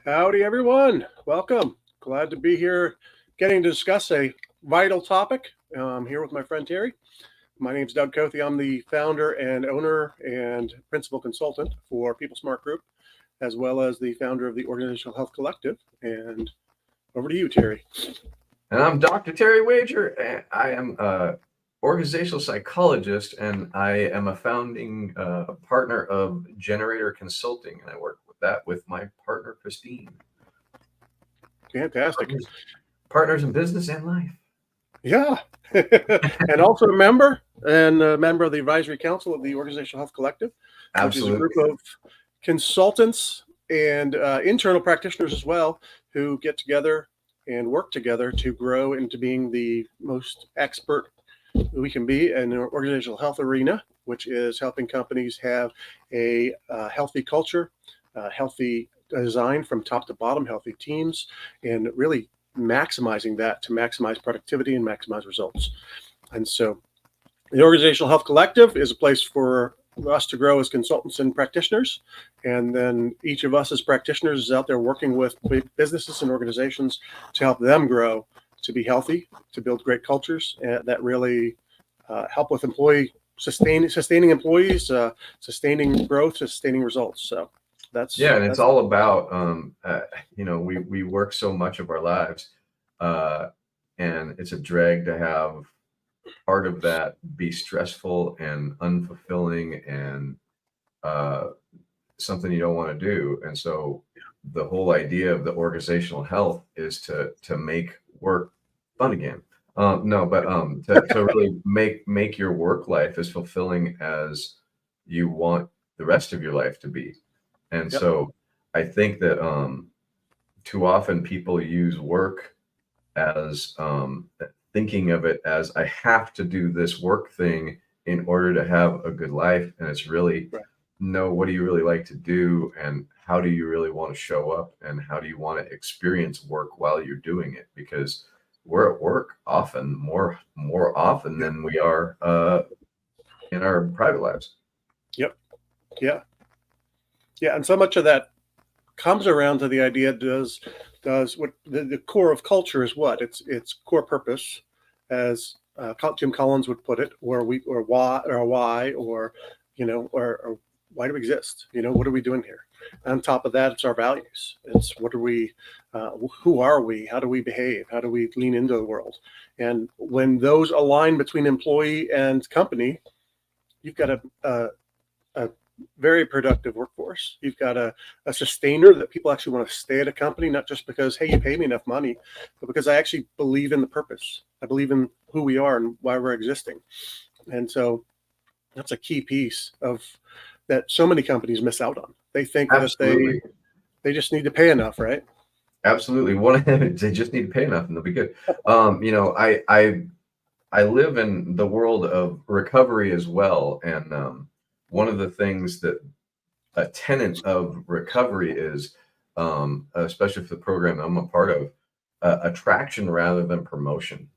Howdy, everyone. Welcome. Glad to be here getting to discuss a vital topic. I'm here with my friend Terry. My name's Doug Cothe. I'm the founder and owner and principal consultant for People Smart Group, as well as the founder of the Organizational Health Collective. And over to you, Terry. And I'm Dr. Terry Wager. And I am an organizational psychologist, and I am a founding partner of Generator Consulting, and I work with my partner Christine. Fantastic. Partners in business and life. Yeah. And also a member of the advisory council of the Organizational Health Collective. Absolutely. Which is a group of consultants and internal practitioners as well who get together and work together to grow into being the most expert we can be in the organizational health arena, which is helping companies have a healthy culture, healthy design from top to bottom, healthy teams, and really maximizing that to maximize productivity and maximize results. And so the Organizational Health Collective is a place for us to grow as consultants and practitioners. And then each of us as practitioners is out there working with businesses and organizations to help them grow, to be healthy, to build great cultures that really help with sustaining employees, sustaining growth, sustaining results. So it's all about we work so much of our lives, and it's a drag to have part of that be stressful and unfulfilling and something you don't want to do. And so the whole idea of the organizational health is to make work fun again. To really make your work life as fulfilling as you want the rest of your life to be. And so I think that too often people use work as thinking of it as I have to do this work thing in order to have a good life. And it's really, no, what do you really like to do? And how do you really want to show up? And how do you want to experience work while you're doing it? Because we're at work often, more often than we are in our private lives. Yep. Yeah. Yeah. And so much of that comes around to the idea does what the core of culture is what its core purpose, as Jim Collins would put it, or why or why do we exist? What are we doing here? On top of that, it's our values. It's what are we, who are we? How do we behave? How do we lean into the world? And when those align between employee and company, you've got a very productive workforce. You've got a sustainer that people actually want to stay at a company, not just because, hey, you pay me enough money, but because I actually believe in the purpose. I believe in who we are and why we're existing. And so that's a key piece of that so many companies miss out on. They think that they just need to pay enough, right? Absolutely. They just need to pay enough and they'll be good. I live in the world of recovery as well. And one of the things that a tenet of recovery is, especially for the program I'm a part of, attraction rather than promotion.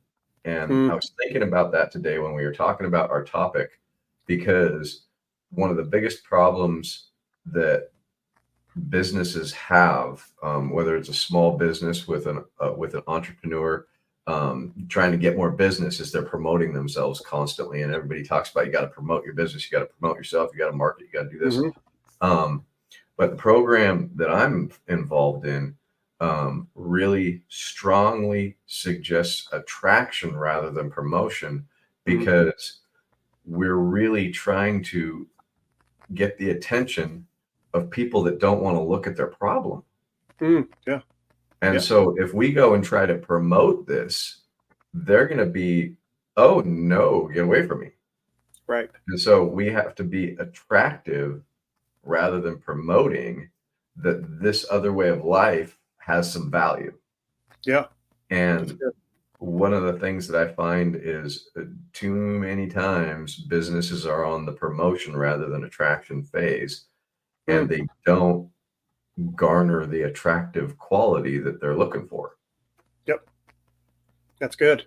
And I was thinking about that today when we were talking about our topic, because one of the biggest problems that businesses have, whether it's a small business with an entrepreneur trying to get more business, is they're promoting themselves constantly. And everybody talks about, you got to promote your business, you got to promote yourself, you got to market, you got to do this. But the program that I'm involved in really strongly suggests attraction rather than promotion, because we're really trying to get the attention of people that don't want to look at their problem. So if we go and try to promote this, they're going to be, oh no, get away from me. Right. And so we have to be attractive rather than promoting that this other way of life has some value. Yeah. And one of the things that I find is too many times businesses are on the promotion rather than attraction phase, and they don't garner the attractive quality that they're looking for. Yep. That's good.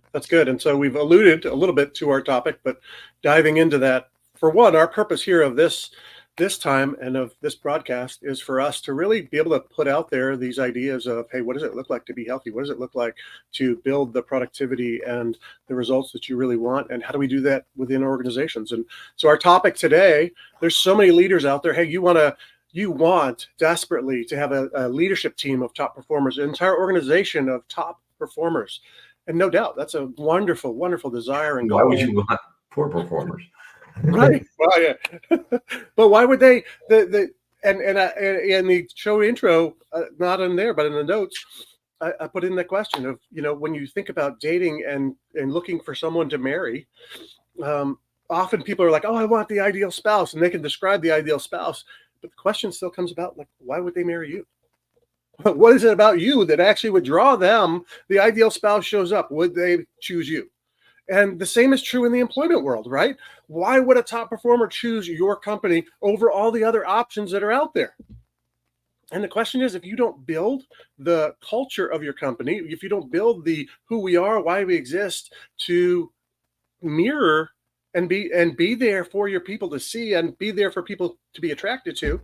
And so we've alluded a little bit to our topic, but diving into that, for one, our purpose here of this this time and of this broadcast is for us to really be able to put out there these ideas of, hey, what does it look like to be healthy? What does it look like to build the productivity and the results that you really want? And how do we do that within organizations? And so our topic today, there's so many leaders out there. Hey, you want desperately to have a leadership team of top performers, an entire organization of top performers. And no doubt, that's a wonderful, wonderful desire and goal. Why would you want poor performers? Right. Well, yeah. But why would they? And the show intro, not in there, but in the notes, I put in the question of, when you think about dating and looking for someone to marry, often people are like, oh, I want the ideal spouse, and they can describe the ideal spouse, but the question still comes about, like, why would they marry you? What is it about you that actually would draw them? The ideal spouse shows up. Would they choose you? And the same is true in the employment world, right? Why would a top performer choose your company over all the other options that are out there? And the question is, if you don't build the culture of your company, if you don't build the who we are, why we exist, to mirror and be there for your people to see and be there for people to be attracted to,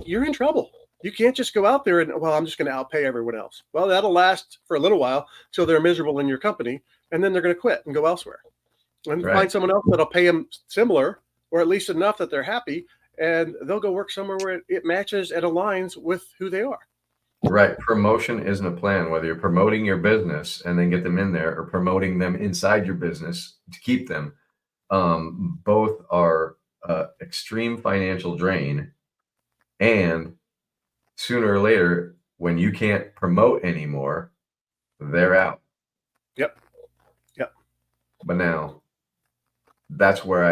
you're in trouble. You can't just go out there and, well, I'm just going to outpay everyone else. Well, that'll last for a little while till they're miserable in your company, and then they're going to quit and go elsewhere and find someone else that'll pay them similar or at least enough that they're happy, and they'll go work somewhere where it matches and aligns with who they are. Right. Promotion isn't a plan, whether you're promoting your business and then get them in there or promoting them inside your business to keep them. Both are extreme financial drain, and sooner or later, when you can't promote anymore, they're out. Yep. But now that's where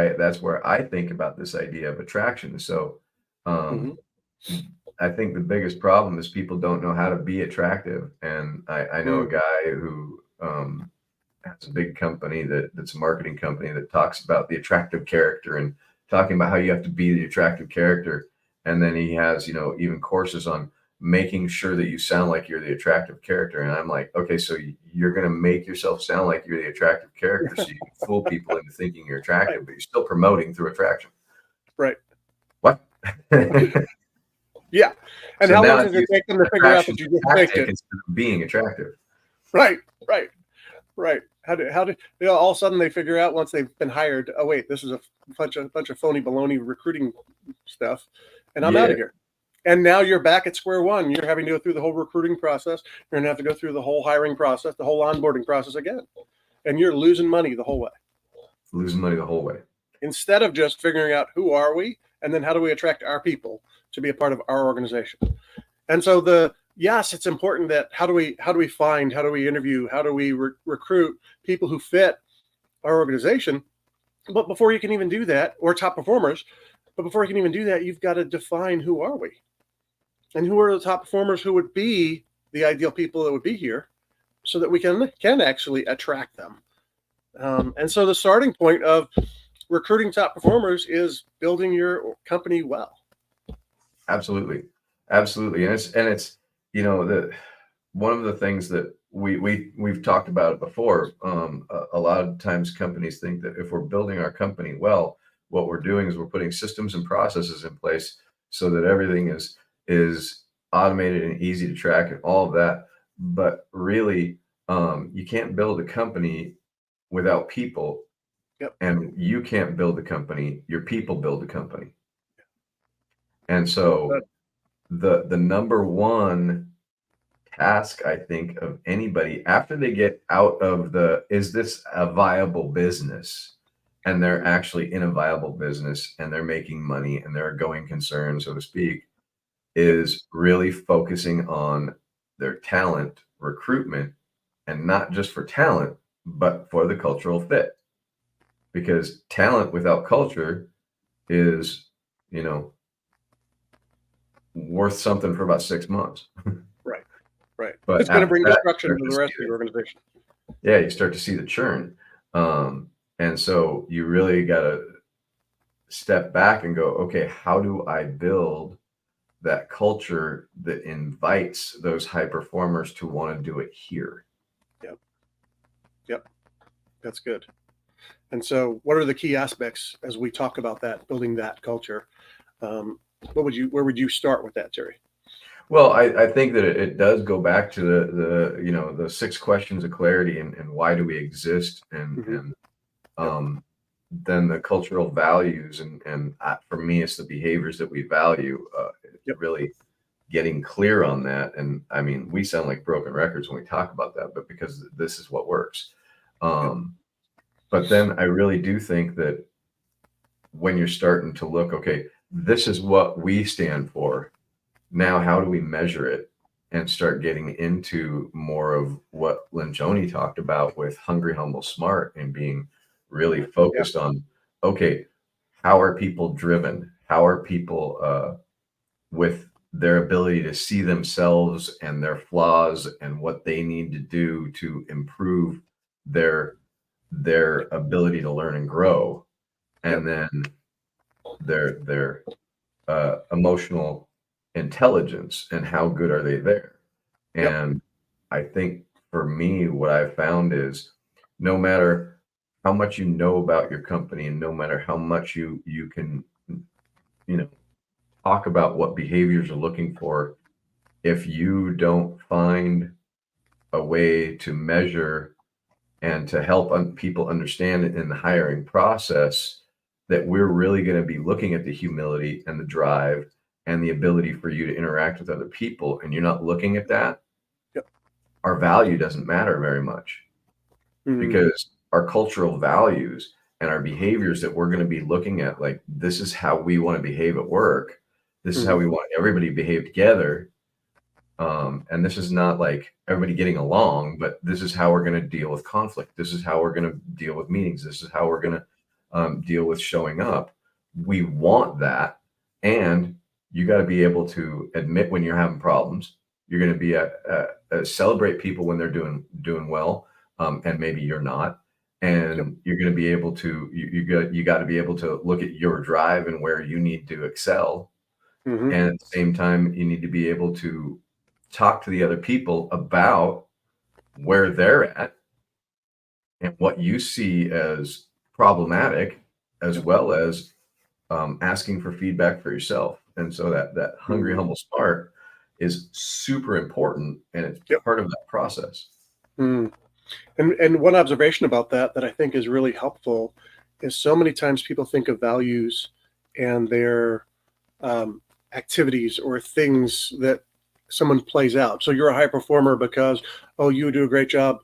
I think about this idea of attraction. So I think the biggest problem is people don't know how to be attractive. And I know a guy who has a big company that's a marketing company that talks about the attractive character and talking about how you have to be the attractive character. And then he has, even courses on making sure that you sound like you're the attractive character. And I'm like, okay, so you're going to make yourself sound like you're the attractive character so you can fool people into thinking you're attractive, but you're still promoting through attraction. Right. What? Yeah. And So how now long does it take them to figure out that you just faked it? instead of being attractive. Right. How do all of a sudden they figure out once they've been hired, oh wait, this is a bunch of phony baloney recruiting stuff, and I'm out of here. And now you're back at square one. You're having to go through the whole recruiting process. You're gonna have to go through the whole hiring process, the whole onboarding process again, and you're losing money the whole way. Losing money the whole way. Instead of just figuring out who are we, and then how do we attract our people to be a part of our organization. And so yes, it's important that how do we interview, how do we recruit people who fit our organization. But before you can even do that, or top performers, but before you can even do that, you've got to define who are we, and who are the top performers who would be the ideal people that would be here, so that we can actually attract them. And so the starting point of recruiting top performers is building your company well. Absolutely. And it's one of the things that we've talked about it before. A lot of times companies think that if we're building our company well, what we're doing is we're putting systems and processes in place so that everything is automated and easy to track and all of that. But really, you can't build a company without people. Yep. And you can't build a company, your people build a company. And so the number one task, I think, of anybody after they get out of is this a viable business? And they're actually in a viable business and they're making money and they're a going concern, so to speak, is really focusing on their talent recruitment, and not just for talent, but for the cultural fit. Because talent without culture is, worth something for about 6 months. Right. But it's going to bring after that, destruction you to the start rest of your organization. Yeah, you start to see the churn. And so you really got to step back and go, okay, how do I build that culture that invites those high performers to want to do it here? Yep. That's good. And so what are the key aspects as we talk about that, building that culture? Where would you start with that, Terry? Well, I think that it does go back to the 6 questions of clarity, and why do we exist, Hmm. and Yep. then the cultural values, and for me, it's the behaviors that we value. Yep. Really getting clear on that, and I mean, we sound like broken records when we talk about that, but because this is what works. Yep. Um, but then I really do think that when you're starting to look, okay, this is what we stand for. Now, how do we measure it and start getting into more of what Lencioni talked about with hungry, humble, smart, and being really Yeah. focused on, okay, how are people driven? How are people with their ability to see themselves and their flaws and what they need to do to improve their ability to learn and grow, Yep. and then their emotional intelligence, and how good are they there. Yep. And I think for me, what I've found is no matter how much you know about your company, and no matter how much you can, you know, talk about what behaviors are looking for, if you don't find a way to measure and to help people understand it in the hiring process, that we're really going to be looking at the humility and the drive and the ability for you to interact with other people, and you're not looking at that, Yep. our value doesn't matter very much, Mm. because our cultural values and our behaviors that we're going to be looking at, like, this is how we want to behave at work. This is how Hmm. we want everybody to behave together. And this is not like everybody getting along, but this is how we're going to deal with conflict. This is how we're going to deal with meetings. This is how we're going to deal with showing up. We want that. And you got to be able to admit when you're having problems. You're going to be celebrate people when they're doing well, and maybe you're not. Yep. And you're going to be able to you got to be able to look at your drive and where you need to excel, Hmm. and at the same time, you need to be able to talk to the other people about where they're at and what you see as problematic, as Yep. well as asking for feedback for yourself. And so that hungry, Hmm. humble, smart is super important, and it's Yep. part of that process. Mm. And one observation about that I think is really helpful is so many times people think of values and their um, activities or things that someone plays out. So you're a high performer because, oh, you do a great job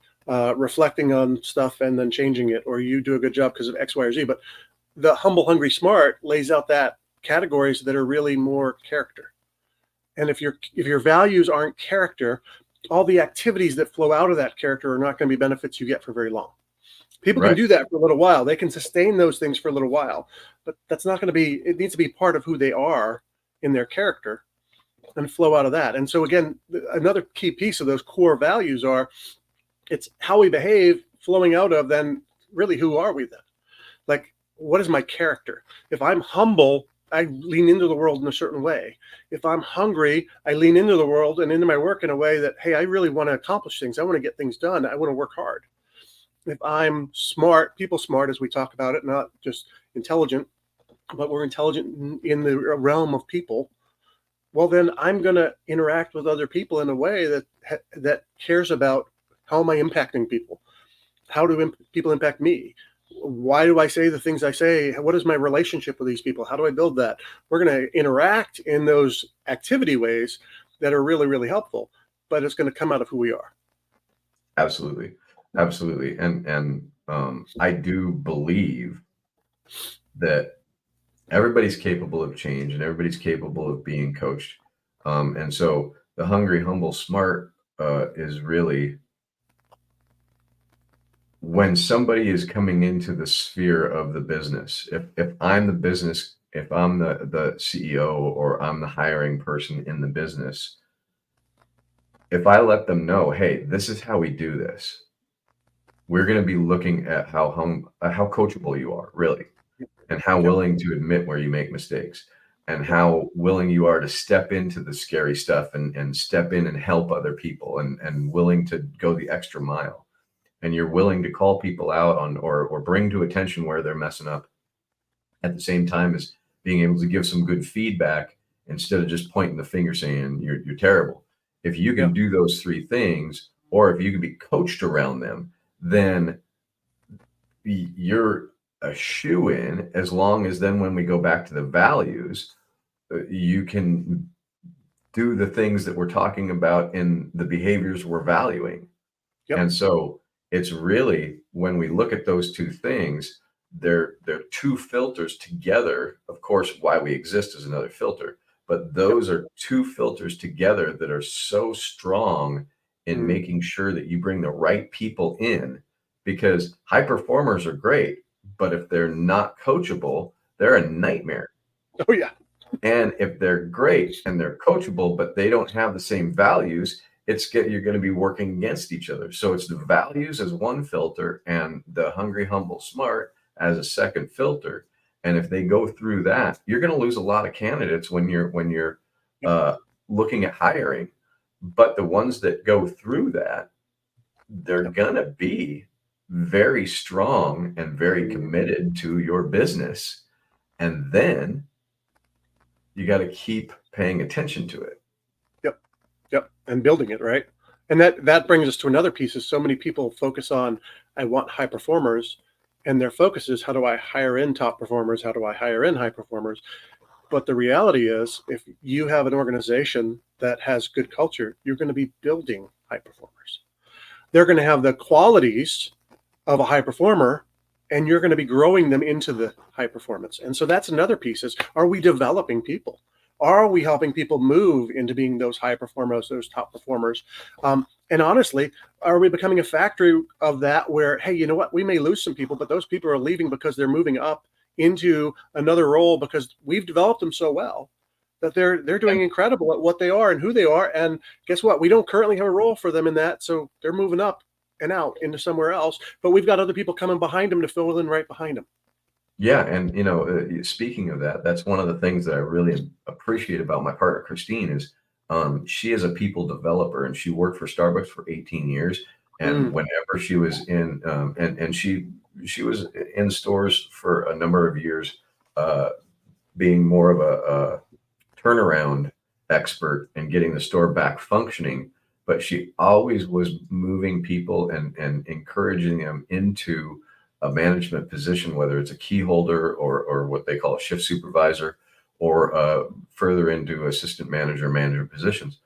reflecting on stuff and then changing it, or you do a good job because of X, Y, or Z. But the humble, hungry, smart lays out that categories that are really more character. And if your values aren't character, all the activities that flow out of that character are not going to be benefits you get for very long. People can Right. do that for a little while. They can sustain those things for a little while, but that's not going to be, it needs to be part of who they are in their character and flow out of that. And so again, another key piece of those core values are it's how we behave flowing out of then really who are we then? Like, what is my character? If I'm humble, I lean into the world in a certain way. If I'm hungry, I lean into the world and into my work in a way that, hey, I really want to accomplish things. I want to get things done. I want to work hard. If I'm smart, people smart, as we talk about it, not just intelligent, but we're intelligent in the realm of people. Well, then I'm going to interact with other people in a way that cares about how am I impacting people? How do people impact me? Why do I say the things I say? What is my relationship with these people? How do I build that? We're going to interact in those activity ways that are really, really helpful, but it's going to come out of who we are. Absolutely. Absolutely. And I do believe that everybody's capable of change, and everybody's capable of being coached. And so the hungry, humble, smart is really when somebody is coming into the sphere of the business. If I'm the business, if I'm the CEO, or I'm the hiring person in the business, if I let them know, hey, this is how we do this, we're going to be looking at how coachable you are, really, and how Yep. willing to admit where you make mistakes, and how willing you are to step into the scary stuff, and step in and help other people, and willing to go the extra mile, and you're willing to call people out on, or bring to attention where they're messing up, at the same time as being able to give some good feedback instead of just pointing the finger saying you're terrible. If you Yeah. can do those three things, or if you can be coached around them, then you're a shoe-in, as long as then when we go back to the values, you can do the things that we're talking about in the behaviors we're valuing. Yep. And so it's really, when we look at those two things, they're two filters together. Of course, why we exist is another filter, but those are two filters together that are so strong in Mm. making sure that you bring the right people in, because high performers are great, but if they're not coachable, they're a nightmare. Oh yeah. And if they're great and they're coachable, but they don't have the same values, you're going to be working against each other. So it's the values as one filter and the hungry, humble, smart as a second filter. And if they go through that, you're going to lose a lot of candidates when you're looking at hiring. But the ones that go through that, they're going to be very strong and very committed to your business. And then you got to keep paying attention to it. Yep. And building it, right? And that brings us to another piece, is so many people focus on, I want high performers, and their focus is, how do I hire in top performers? How do I hire in high performers? But the reality is, if you have an organization that has good culture, you're going to be building high performers. They're going to have the qualities of a high performer, and you're going to be growing them into the high performance. And so that's another piece, is, are we developing people? Are we helping people move into being those high performers, those top performers? And honestly, are we becoming a factory of that, where, hey, you know what, we may lose some people, but those people are leaving because they're moving up into another role because we've developed them so well that they're doing incredible at what they are and who they are. And guess what? We don't currently have a role for them in that. So they're moving up and out into somewhere else, but we've got other people coming behind them to fill in right behind them. Yeah, and speaking of that, that's one of the things that I really appreciate about my partner Christine is she is a people developer, and she worked for Starbucks for 18 years. And whenever she was in, and she was in stores for a number of years, being more of a turnaround expert and getting the store back functioning. But she always was moving people and encouraging them into a management position, whether it's a key holder or what they call a shift supervisor, or further into assistant manager positions.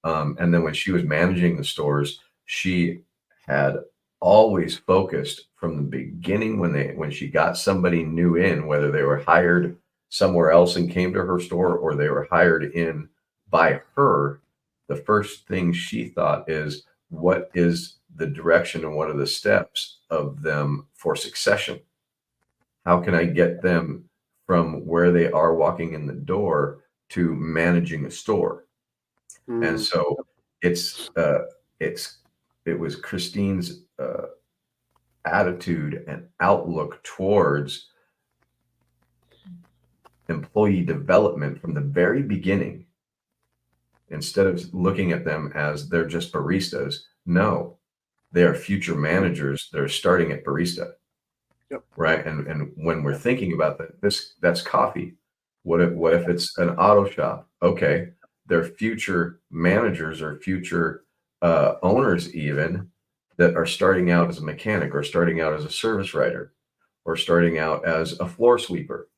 And then when she was managing the stores, she had always focused from the beginning, when she got somebody new in, whether they were hired somewhere else and came to her store, or they were hired in by her, the first thing she thought is, what is the direction and what are the steps of them for succession? How can I get them from where they are walking in the door to managing a store? And so it was Christine's attitude and outlook towards employee development from the very beginning. Instead of looking at them as they're just baristas, no, they are future managers. They're starting at barista. Yep. Right. And when we're thinking about that's coffee. What if it's an auto shop? Okay. They're future managers or future owners, even, that are starting out as a mechanic, or starting out as a service writer, or starting out as a floor sweeper.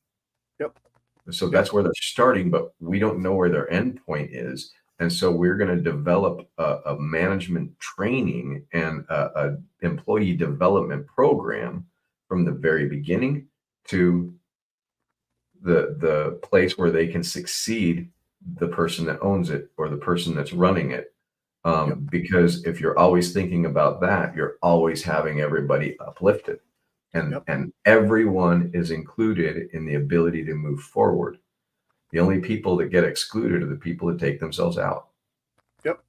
Yep. So that's where they're starting, but we don't know where their end point is. And so we're going to develop a management training and a employee development program from the very beginning to the place where they can succeed, the person that owns it or the person that's running it. Because if you're always thinking about that, you're always having everybody uplifted, and everyone is included in the ability to move forward. The only people that get excluded are the people that take themselves out. Yep.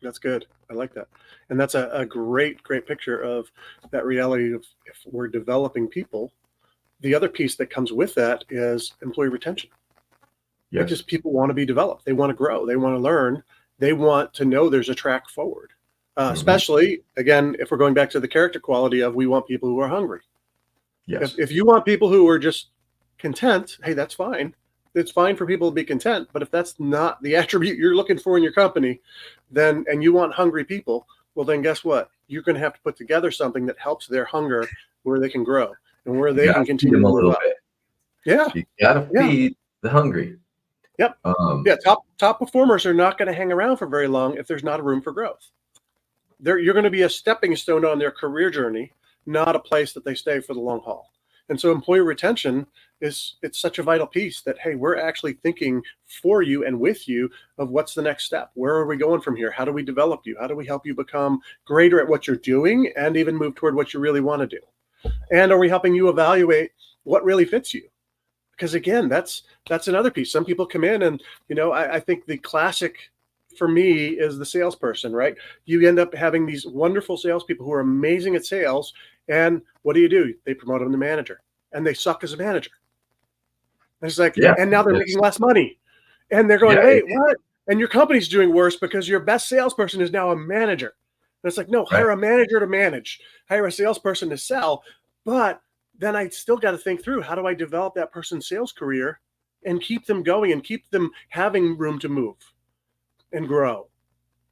That's good. I like that. And that's a great picture of that reality of, if we're developing people, the other piece that comes with that is employee retention. Yes. Because people want to be developed. They want to grow. They want to learn. They want to know there's a track forward. Especially, again, if we're going back to the character quality of, we want people who are hungry. Yes. If you want people who are just content, hey, that's fine. It's fine for people to be content, but if that's not the attribute you're looking for in your company, then and you want hungry people, well, then guess what? You're going to have to put together something that helps their hunger where they can grow and where You they gotta can feed continue them to a move little up. bit. Yeah, You gotta yeah, feed the hungry. yep. Um, Yeah, top performers are not going to hang around for very long if there's not a room for growth. You're going to be a stepping stone on their career journey, not a place that they stay for the long haul. And so employee retention it's such a vital piece that, hey, we're actually thinking for you and with you of what's the next step. Where are we going from here? How do we develop you? How do we help you become greater at what you're doing and even move toward what you really want to do? And are we helping you evaluate what really fits you? Because again, that's another piece. Some people come in and, I think the classic for me is the salesperson, right? You end up having these wonderful salespeople who are amazing at sales. And what do? They promote them to manager and they suck as a manager. And it's like, yeah, and now they're making less money. And they're going, yeah, wait, what? And your company's doing worse because your best salesperson is now a manager. And it's like, no, hire a manager to manage, hire a salesperson to sell. But then I still got to think through, how do I develop that person's sales career and keep them going and keep them having room to move and grow?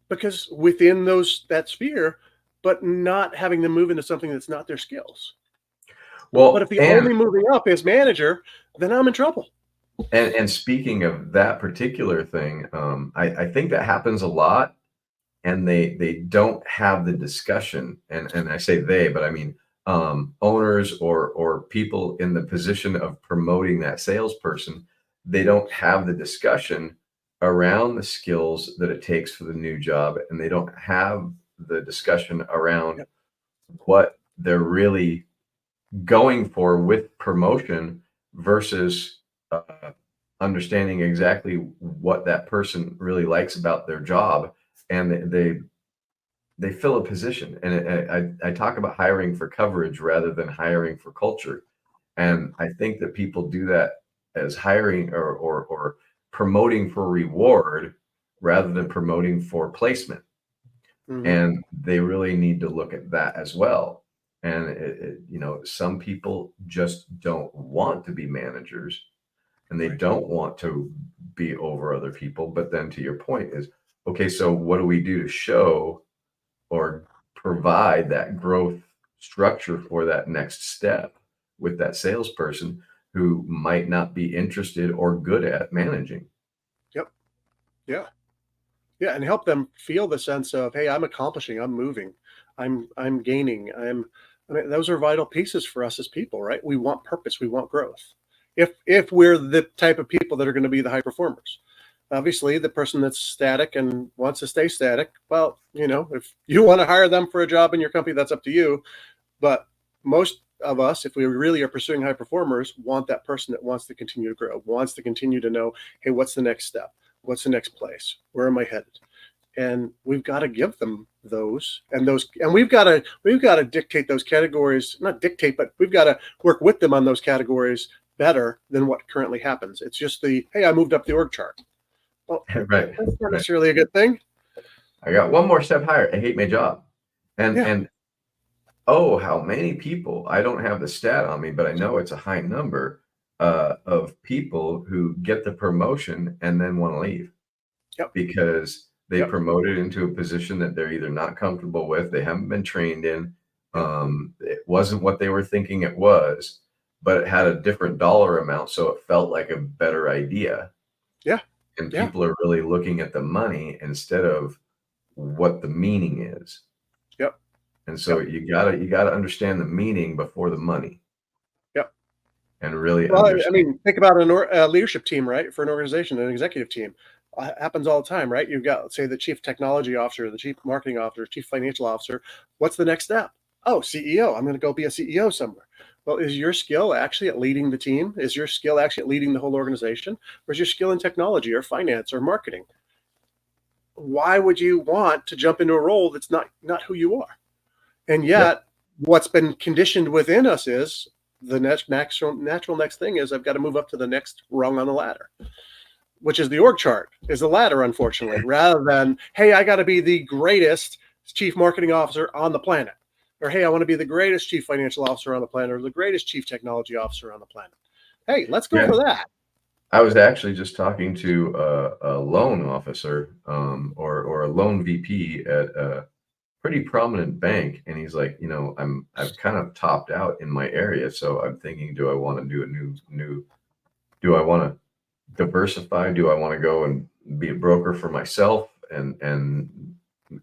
Because within that sphere, but not having them move into something that's not their skills. Well, but if the only moving up is manager, then I'm in trouble. And speaking of that particular thing, I think that happens a lot, and they don't have the discussion. And I say they, but I mean owners or people in the position of promoting that salesperson. They don't have the discussion around the skills that it takes for the new job, and they don't have the discussion around what they're really going for with promotion versus understanding exactly what that person really likes about their job, and they fill a position. And I talk about hiring for coverage rather than hiring for culture, and I think that people do that as hiring or promoting for reward rather than promoting for placement. And they really need to look at that as well. And some people just don't want to be managers, and they don't want to be over other people. But then to your point is, okay, so what do we do to show or provide that growth structure for that next step with that salesperson who might not be interested or good at managing? Yep. Yeah. Yeah. And help them feel the sense of, hey, I'm accomplishing, I'm moving, I'm gaining, those are vital pieces for us as people, right? We want purpose, we want growth. If we're the type of people that are going to be the high performers. Obviously, the person that's static and wants to stay static, well, if you want to hire them for a job in your company, that's up to you. But most of us, if we really are pursuing high performers, want that person that wants to continue to grow, wants to continue to know, hey, what's the next step? What's the next place? Where am I headed? And we've got to give them those, and we've got to dictate those categories, not dictate, but we've got to work with them on those categories better than what currently happens. It's just hey, I moved up the org chart. Well, Right. that's not necessarily a good thing. I got one more step higher. I hate my job. And oh, how many people, I don't have the stat on me, but I know it's a high number of people who get the promotion and then want to leave. Yep. Because they promoted into a position that they're either not comfortable with, they haven't been trained in, it wasn't what they were thinking it was, but it had a different dollar amount, so it felt like a better idea. Yeah. And people are really looking at the money instead of what the meaning is. Yep. And so you gotta understand the meaning before the money. Yep. And really understand. I mean, think about a leadership team, right? For an organization, an executive team. Happens all the time, right? You've got, let's say, the chief technology officer, the chief marketing officer, chief financial officer. What's the next step? Oh, CEO. I'm going to go be a CEO somewhere. Well, is your skill actually at leading the team? Is your skill actually at leading the whole organization? Or is your skill in technology or finance or marketing? Why would you want to jump into a role that's not who you are? And yet, what's been conditioned within us is the natural next thing is I've got to move up to the next rung on the ladder, which is the org chart, is the ladder, unfortunately, rather than, hey, I got to be the greatest chief marketing officer on the planet. Or, hey, I want to be the greatest chief financial officer on the planet or the greatest chief technology officer on the planet. Hey, let's go Yeah. for that. I was actually just talking to a loan officer, or a loan VP at a pretty prominent bank, and he's like, I've kind of topped out in my area, so I'm thinking, do I want to do a new? Do I want to diversify? Do I want to go and be a broker for myself and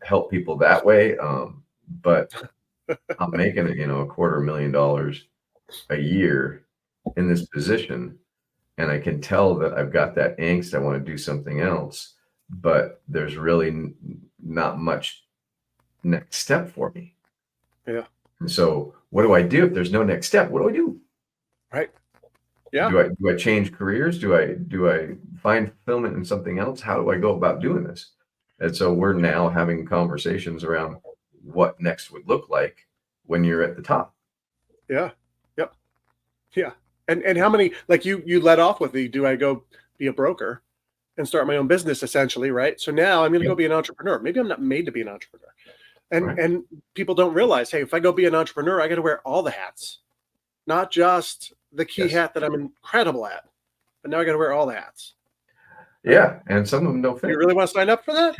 help people that way? But I'm making a $250,000 a year in this position, and I can tell that I've got that angst. I want to do something else, but there's really not much next step for me. Yeah. And so, what do I do if there's no next step? What do I do? Right. Yeah. Do I change careers? Do I find fulfillment in something else? How do I go about doing this? And so we're now having conversations around what next would look like when you're at the top. Yeah. Yep. Yeah. And how many, like you led off with the, do I go be a broker and start my own business essentially, right? So now I'm going to Yeah. go be an entrepreneur. Maybe I'm not made to be an entrepreneur. Right. And people don't realize, hey, if I go be an entrepreneur, I got to wear all the hats, not just the key Yes. hat that I'm incredible at, but now I got to wear all the hats. Yeah, and some of them don't You fit. really want to sign up for that?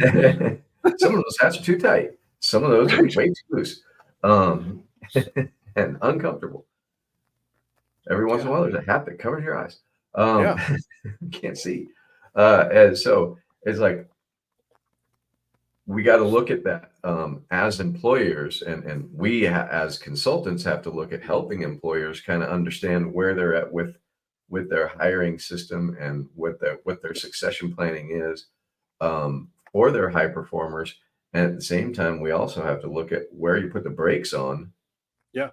Some of those hats are too tight. Some of those are way too loose, um, and uncomfortable. Every once in a while, there's a hat that covers your eyes. Yeah. You can't see. And so it's like we got to look at that as employers, and we as consultants have to look at helping employers kind of understand where they're at with their hiring system and what their succession planning is, for their high performers. And at the same time, we also have to look at where you put the brakes on, Yeah.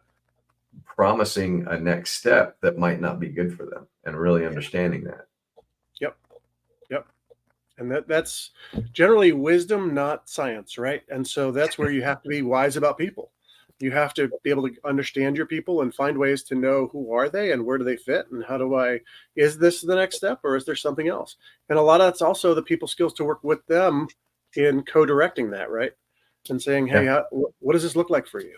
promising a next step that might not be good for them, and really understanding that. Yep. Yep. And that's generally wisdom, not science, right? And so that's where you have to be wise about people. You have to be able to understand your people and find ways to know who are they and where do they fit and is this the next step or is there something else? And a lot of that's also the people skills to work with them in co-directing that, right? And saying, hey, Yeah. what does this look like for you?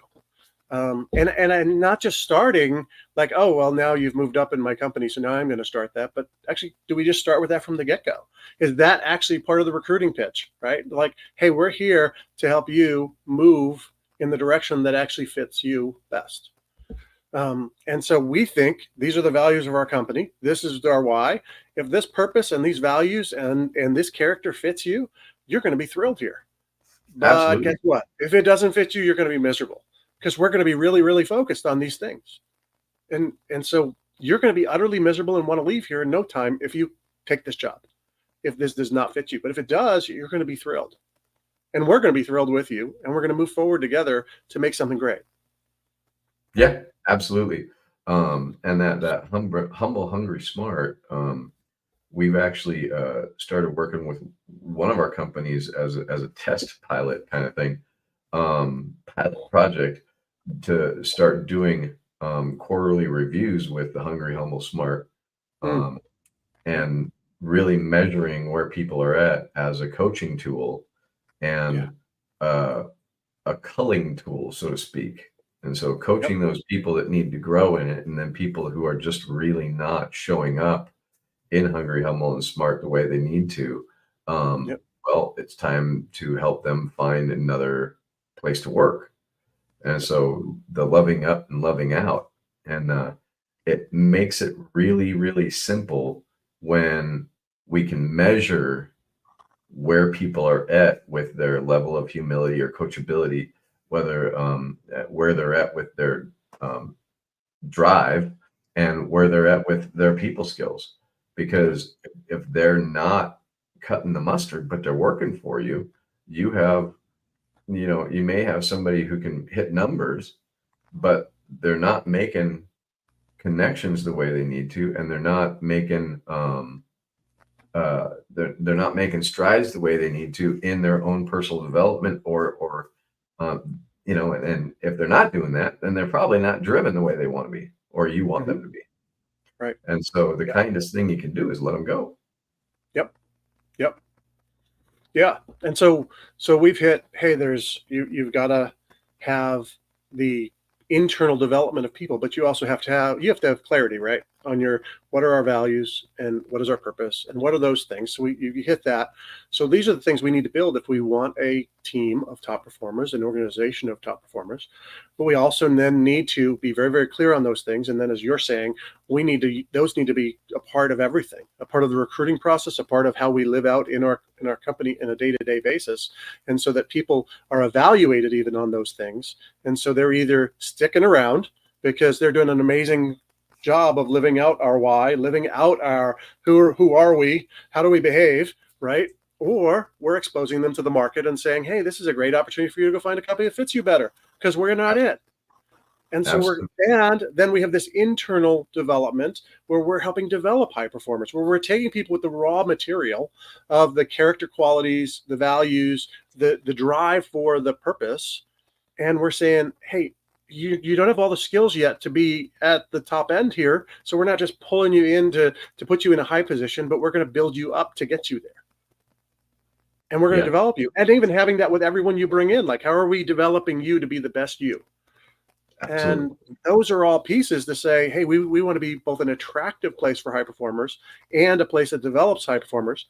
And not just starting like, oh, well, now you've moved up in my company, so now I'm going to start that. But actually, do we just start with that from the get-go? Is that actually part of the recruiting pitch, right? Like, hey, we're here to help you move in the direction that actually fits you best. And so we think these are the values of our company. This is our why. If this purpose and these values and this character fits you, you're going to be thrilled here. But Absolutely. guess what? If it doesn't fit you, you're going to be miserable because we're going to be really, really focused on these things. And so you're going to be utterly miserable and want to leave here in no time if you take this job, if this does not fit you. But if it does, you're going to be thrilled. And we're going to be thrilled with you. And we're going to move forward together to make something great. Yeah, absolutely. And that humble, hungry, smart. We've actually started working with one of our companies as a test pilot kind of thing, pilot project to start doing quarterly reviews with the Hungry, Humble, Smart, Mm, and really measuring where people are at as a coaching tool yeah. and a culling tool, so to speak. And so Yep. coaching those people that need to grow in it, and then people who are just really not showing up in Hungry, Humble, and Smart the way they need to. Yep. Well, it's time to help them find another place to work. And so the loving up and loving out, and it makes it really, really simple when we can measure where people are at with their level of humility or coachability, where they're at with their um, drive, and where they're at with their people skills. Because if they're not cutting the mustard, but they're working for you, you have, you may have somebody who can hit numbers, but they're not making connections the way they need to, and they're not making strides the way they need to in their own personal development, or and if they're not doing that, then they're probably not driven the way they want to be, or you want Mhm. them to be. Right. And so the Yeah. kindest thing you can do is let them go. Yep. Yep. Yeah. And so we've hit, hey, you've got to have the internal development of people, but you also have to have clarity, right? on your what are our values and what is our purpose and what are those things. So you hit that. So these are the things we need to build if we want a team of top performers, an organization of top performers. But we also then need to be very, very clear on those things. And then, as you're saying, those need to be a part of everything, a part of the recruiting process, a part of how we live out in our company in a day-to-day basis, and so that people are evaluated even on those things. And so they're either sticking around because they're doing an amazing job of living out our why, living out our who are we, how do we behave, right? Or we're exposing them to the market and saying, hey, this is a great opportunity for you to go find a company that fits you better because we're not it. And so then we have this internal development where we're helping develop high performers, where we're taking people with the raw material of the character qualities, the values, the drive for the purpose. And we're saying, hey, you don't have all the skills yet to be at the top end here. So we're not just pulling you in to put you in a high position, but we're going to build you up to get you there. And we're going to develop you. And even having that with everyone you bring in, like, how are we developing you to be the best you? Absolutely. And those are all pieces to say, hey, we want to be both an attractive place for high performers and a place that develops high performers.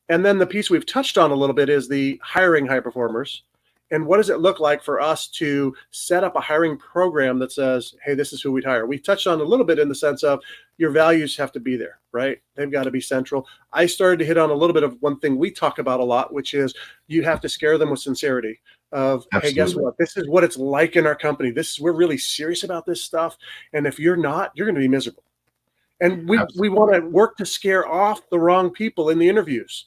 And then the piece we've touched on a little bit is the hiring high performers. And what does it look like for us to set up a hiring program that says, hey, this is who we'd hire? We touched on a little bit in the sense of your values have to be there, right? They've got to be central. I started to hit on a little bit of one thing we talk about a lot, which is you have to scare them with sincerity of, hey, guess what? This is what it's like in our company. We're really serious about this stuff. And if you're not, you're going to be miserable. And we want to work to scare off the wrong people in the interviews.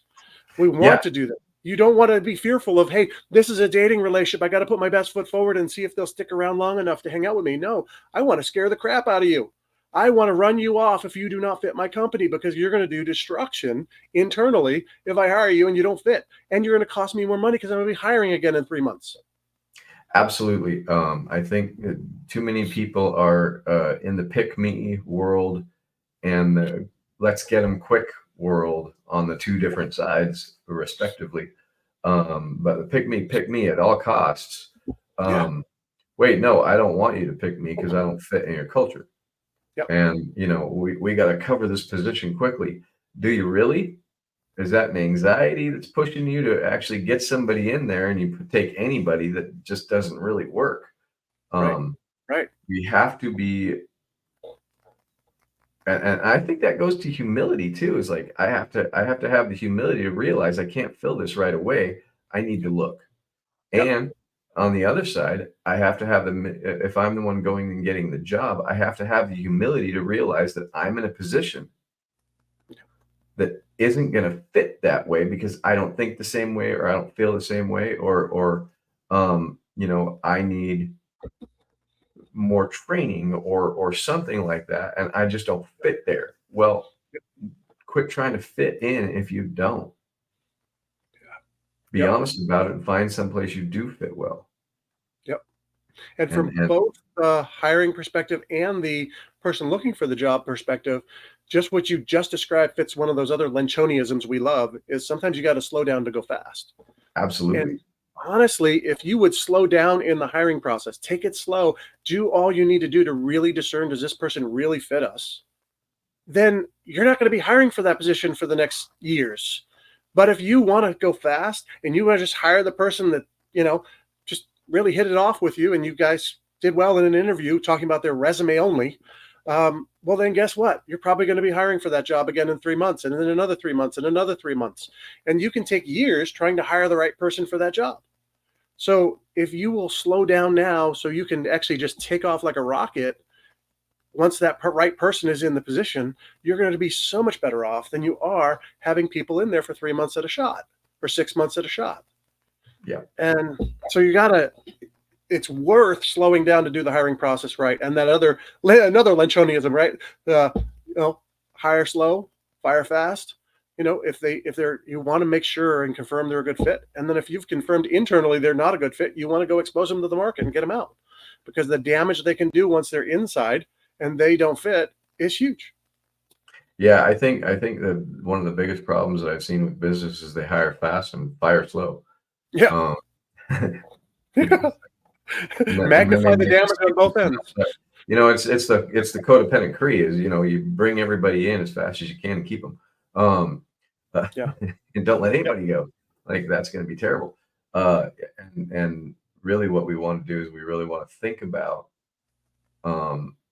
We want to do that. You don't want to be fearful of, hey, this is a dating relationship. I got to put my best foot forward and see if they'll stick around long enough to hang out with me. No, I want to scare the crap out of you. I want to run you off if you do not fit my company because you're going to do destruction internally if I hire you and you don't fit. And you're going to cost me more money because I'm going to be hiring again in 3 months. Absolutely. I think too many people are in the pick me world and the let's get them quick world on the two different sides respectively. But the pick me at all costs. Wait, no, I don't want you to pick me because I don't fit in your culture. And we got to cover this position quickly. Do you really? Is that an anxiety that's pushing you to actually get somebody in there and you take anybody that just doesn't really work? Right. We have to be. And I think that goes to humility too. Is like I have to have the humility to realize I can't fill this right away. I need to look. And on the other side, I have to have if I'm the one going and getting the job, I have to have the humility to realize that I'm in a position that isn't going to fit that way because I don't think the same way or I don't feel the same way or I need more training or something like that, and I just don't fit there. Well, quit trying to fit in if you don't. Be honest about it and find someplace you do fit well. And from both the hiring perspective and the person looking for the job perspective, just what you just described fits one of those other Lencioniisms we love is sometimes you got to slow down to go fast. Absolutely. And honestly, if you would slow down in the hiring process, take it slow, do all you need to do to really discern, does this person really fit us? Then you're not going to be hiring for that position for the next years. But if you want to go fast and you want to just hire the person that, just really hit it off with you and you guys did well in an interview talking about their resume only, well, then guess what? You're probably going to be hiring for that job again in 3 months and then another 3 months and another 3 months. And you can take years trying to hire the right person for that job. So if you will slow down now so you can actually just take off like a rocket, once that right person is in the position, you're going to be so much better off than you are having people in there for 3 months at a shot or 6 months at a shot. And so it's worth slowing down to do the hiring process right. And that another Lencioniism, right? Hire slow, fire fast. If you want to make sure and confirm they're a good fit. And then if you've confirmed internally they're not a good fit, you want to go expose them to the market and get them out because the damage they can do once they're inside and they don't fit is huge. Yeah, I think that one of the biggest problems that I've seen with business is they hire fast and fire slow. Magnify the damage on both ends. it's the codependent Cree is, you bring everybody in as fast as you can and keep them. Um, Yeah. and don't let Yep. anybody go. Like that's going to be terrible. Uh, and really what we want to do is we really want to think about,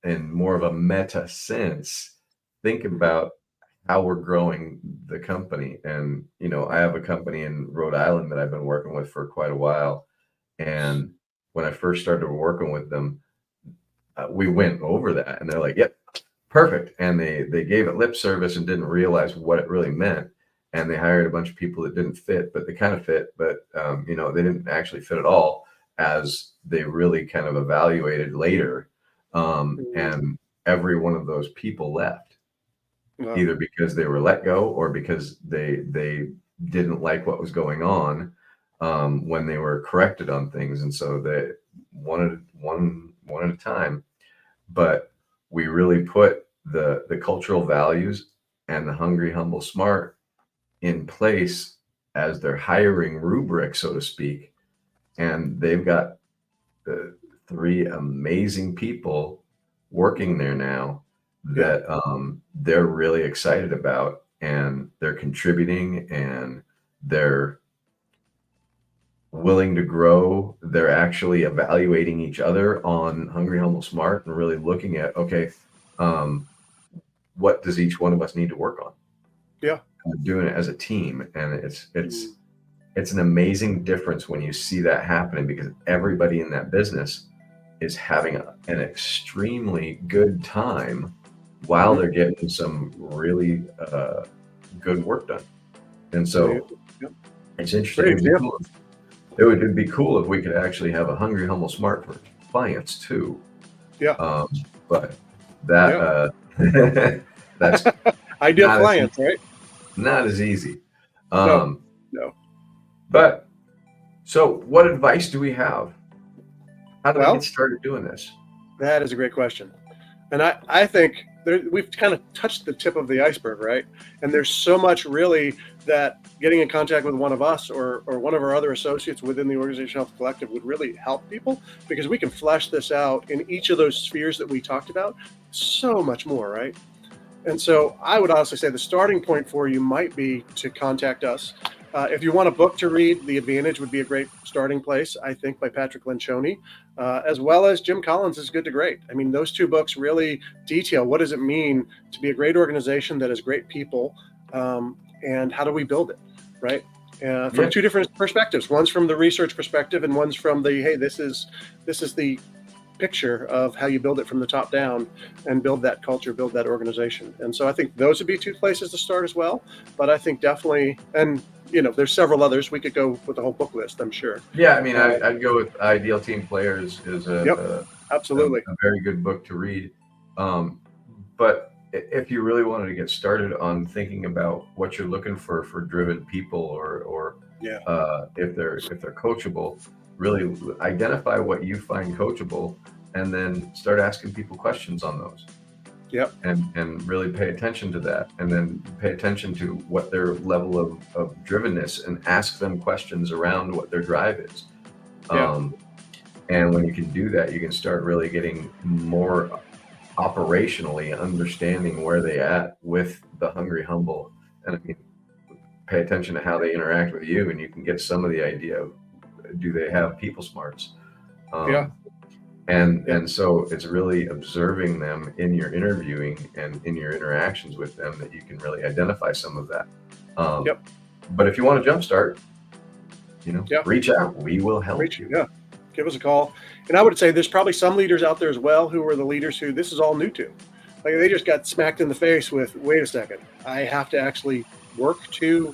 in more of a meta sense, think about how we're growing the company. And, I have a company in Rhode Island that I've been working with for quite a while. And when I first started working with them, we went over that and they're like, yep, perfect. And they gave it lip service and didn't realize what it really meant. And they hired a bunch of people that didn't fit, but they kind of fit, but they didn't actually fit at all, as they really kind of evaluated later. Mhm. And every one of those people left, Wow. either because they were let go or because they didn't like what was going on, when they were corrected on things. And so they one at a time. But we really put the cultural values and the hungry, humble, smart in place as their hiring rubric, so to speak. And they've got three amazing people working there now Yeah. that, they're really excited about, and they're contributing, and they're willing to grow. They're actually evaluating each other on Hungry, Humble, Smart, and really looking at, okay, um, what does each one of us need to work on? Yeah. Doing it as a team, and it's Mhm. it's it's an amazing difference when you see that happening, because everybody in that business is having an extremely good time while Mhm. they're getting some really good work done. And so Amazing. Yep. it's interesting. Great It'd be cool. example. It'd be cool if we could actually have a Hungry, Humble, Smart for clients too. Yeah. But that Yeah. that's Ideal not as clients, right? not as easy. No. Um, No. but so, what advice do we have? How do we get Well, started doing this? that is a great question. And I think we've kind of touched the tip of the iceberg, right? And there's so much really that getting in contact with one of us or one of our other associates within the Organization Health Collective would really help people, because we can flesh this out in each of those spheres that we talked about so much more, right? And so I would honestly say the starting point for you might be to contact us. If you want a book to read, The Advantage would be a great starting place, I think, by Patrick Lencioni, as well as Jim Collins' is Good to Great. I mean, those two books really detail what does it mean to be a great organization that has great people, and how do we build it, right? From Yeah, two different perspectives. One's from the research perspective, and one's from the, hey, this is the picture of how you build it from the top down and build that culture, build that organization. And so I think those would be two places to start as well. But I think definitely, and there's several others. We could go with the whole book list, I'm sure. yeah. I mean, Uh, I'd go with Ideal Team Players is yep, absolutely. a very good book to read. Um, but if you really wanted to get started on thinking about what you're looking for driven people, or Yeah, if they're coachable, really identify what you find coachable, and then start asking people questions on those, yep, and really pay attention to that, and then pay attention to what their level of drivenness, and ask them questions around what their drive is. yeah, Um, and when you can do that, you can start really getting more operationally understanding where they at with the hungry humble. And I mean, pay attention to how they interact with you, and you can get some of the idea of, do they have people smarts. yeah, um, and yeah, and so it's really observing them in your interviewing and in your interactions with them that you can really identify some of that. um, yep, but if you want to jumpstart, yeah. reach out, we will help Reach, you. yeah. Give us a call. And I would say there's probably some leaders out there as well who are the leaders who this is all new to. Like they just got smacked in the face with, wait a second, I have to actually work to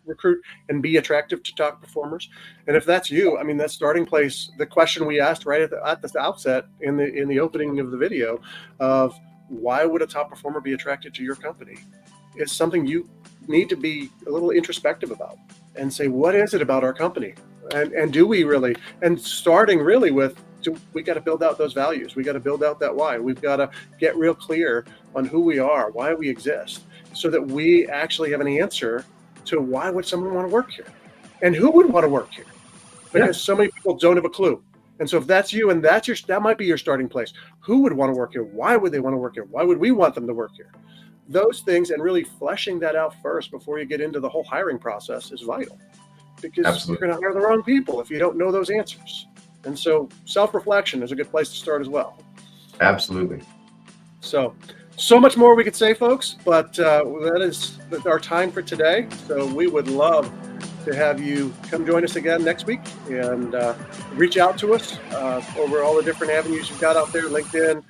recruit and be attractive to top performers. And if that's you, I mean, that starting place, the question we asked right at the outset in the opening of the video of why would a top performer be attracted to your company, is something you need to be a little introspective about and say, what is it about our company? And do we really, and starting really with, we got to build out those values. We got to build out that why. We've got to get real clear on who we are, why we exist, so that we actually have an answer to why would someone want to work here, and who would want to work here, Yeah, because so many people don't have a clue. And so if that's you and that might be your starting place. Who would want to work here? Why would they want to work here? Why would we want them to work here? Those things, and really fleshing that out first before you get into the whole hiring process, is vital, because Absolutely. you're going to hire the wrong people if you don't know those answers. And so self-reflection is a good place to start as well. Absolutely. So much more we could say, folks, but that is our time for today. So we would love to have you come join us again next week, and reach out to us over all the different avenues you've got out there. LinkedIn,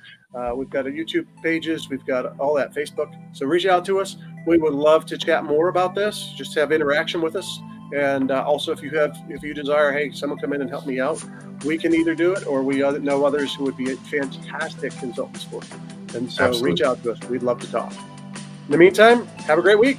we've got a YouTube pages, we've got all that, Facebook. So reach out to us. We would love to chat more about this, just have interaction with us. And also, if you desire, hey, someone come in and help me out, we can either do it, or we know others who would be fantastic consultants for you. And so Absolutely. reach out to us. We'd love to talk. In the meantime, have a great week.